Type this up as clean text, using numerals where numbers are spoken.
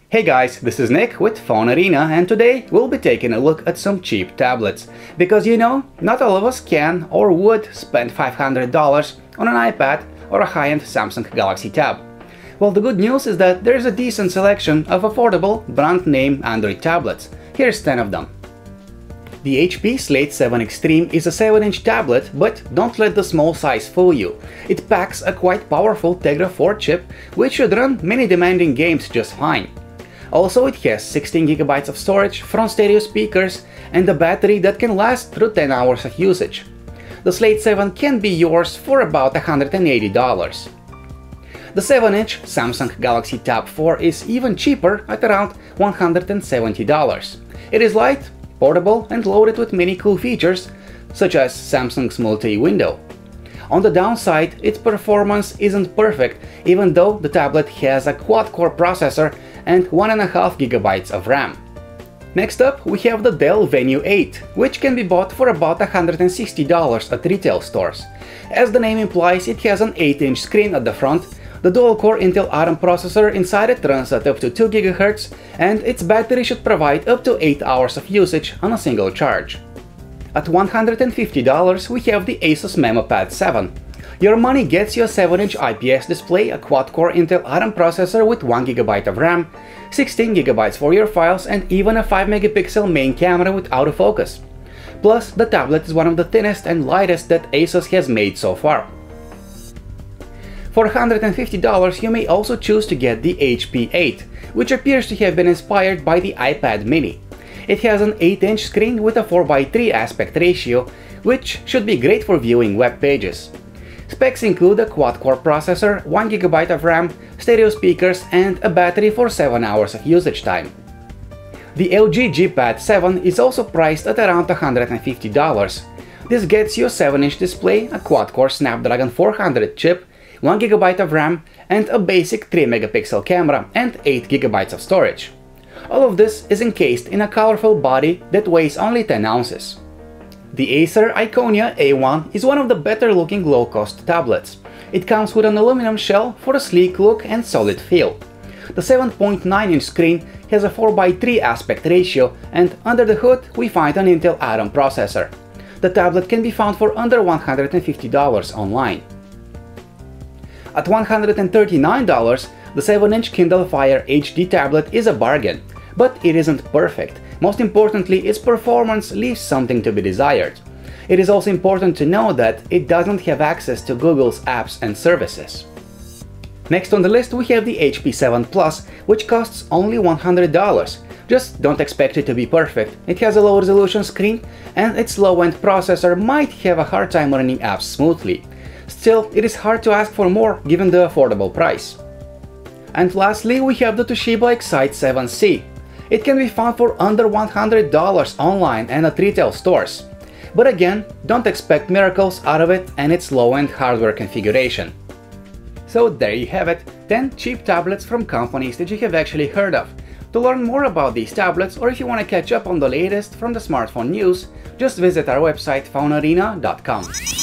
Hey guys, this is Nick with PhoneArena, and today we'll be taking a look at some cheap tablets. Because not all of us can or would spend $500 on an iPad or a high-end Samsung Galaxy Tab. Well, the good news is that there's a decent selection of affordable brand-name Android tablets. Here's 10 of them. The HP Slate 7 Extreme is a 7-inch tablet, but don't let the small size fool you. It packs a quite powerful Tegra 4 chip, which should run many demanding games just fine. Also, it has 16GB of storage, front stereo speakers, and a battery that can last through 10 hours of usage. The Slate 7 can be yours for about $180. The 7-inch Samsung Galaxy Tab 4 is even cheaper at around $170. It is light, portable, and loaded with many cool features, such as Samsung's multi-window. On the downside, its performance isn't perfect, even though the tablet has a quad-core processor and 1.5GB of RAM. Next up, we have the Dell Venue 8, which can be bought for about $160 at retail stores. As the name implies, it has an 8-inch screen at the front, the dual-core Intel Atom processor inside it runs at up to 2 GHz, and its battery should provide up to 8 hours of usage on a single charge. At $150, we have the Asus MeMO Pad 7. Your money gets you a 7-inch IPS display, a quad-core Intel Atom processor with 1GB of RAM, 16GB for your files, and even a 5-megapixel main camera with autofocus. Plus, the tablet is one of the thinnest and lightest that Asus has made so far. For $150, you may also choose to get the HP 8, which appears to have been inspired by the iPad mini. It has an 8-inch screen with a 4:3 aspect ratio, which should be great for viewing web pages. Specs include a quad-core processor, 1GB of RAM, stereo speakers, and a battery for 7 hours of usage time. The LG G Pad 7 is also priced at around $150. This gets you a 7-inch display, a quad-core Snapdragon 400 chip, 1GB of RAM, and a basic 3-megapixel camera and 8GB of storage. All of this is encased in a colorful body that weighs only 10 ounces. The Acer Iconia A1 is one of the better looking low-cost tablets. It comes with an aluminum shell for a sleek look and solid feel. The 7.9-inch screen has a 4:3 aspect ratio, and under the hood we find an Intel Atom processor. The tablet can be found for under $150 online. At $139, the 7-inch Kindle Fire HD tablet is a bargain, but it isn't perfect. Most importantly, its performance leaves something to be desired. It is also important to know that it doesn't have access to Google's apps and services. Next on the list we have the HP 7 Plus, which costs only $100. Just don't expect it to be perfect. It has a low-resolution screen, and its low-end processor might have a hard time running apps smoothly. Still, it is hard to ask for more given the affordable price. And lastly, we have the Toshiba Excite 7C. It can be found for under $100 online and at retail stores. But again, don't expect miracles out of it and its low-end hardware configuration. So there you have it, 10 cheap tablets from companies that you have actually heard of. To learn more about these tablets, or if you want to catch up on the latest from the smartphone news, just visit our website phonearena.com.